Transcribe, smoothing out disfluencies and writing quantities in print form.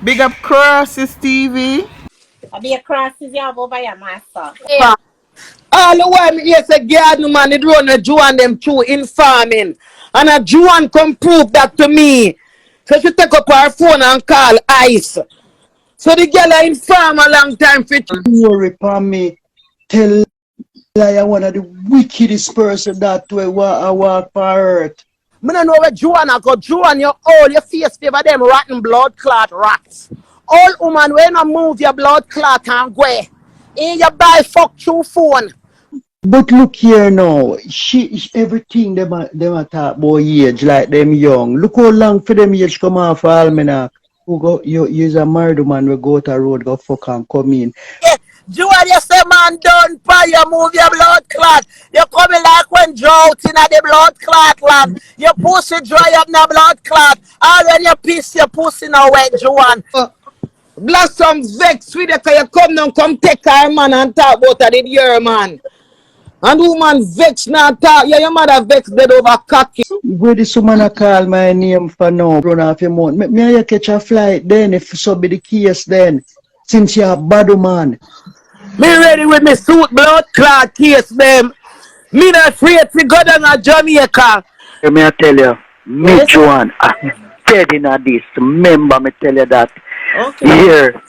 Big up Crosses TV. I be a crosses you have over your master. Yeah. All the while me hear say garden man it run a Joan them through in farming. And a Joan come prove that to me. So she take up her phone and call Ice. So the girl in farm a long time for Worry upon me. Tell I am one of the wickedest person that way I walk for earth. me no know where Joan a go. Joan you all your face favor them rotten blood clot rats. All woman when you move your blood clot and go. In your buy fuck through phone. But look here now, everything them a talk about age like them young. Look how long for them age come off almanac. Who go you's a married man we go to road go fuck and come in. Yeah, Joan you say man done pa you move your blood clot. You coming like when drought in the blood clot land. Your pussy dry up in the blood clot. All when you piss your pussy now wet Joan. Blossom vex with it you come down come take her man and talk about it your man. And woman vex now talk, yeah, your mother vex dead over cocky. Where this woman a call my name for now, run off your mouth. May I catch a flight then if so be the case then. Since you're a bad man. Me ready with me suit blood clot case them. Me not afraid to go down to Jamaica. Let me tell you, me Joan, I'm dead in this. Remember me tell you that. Okay. Here,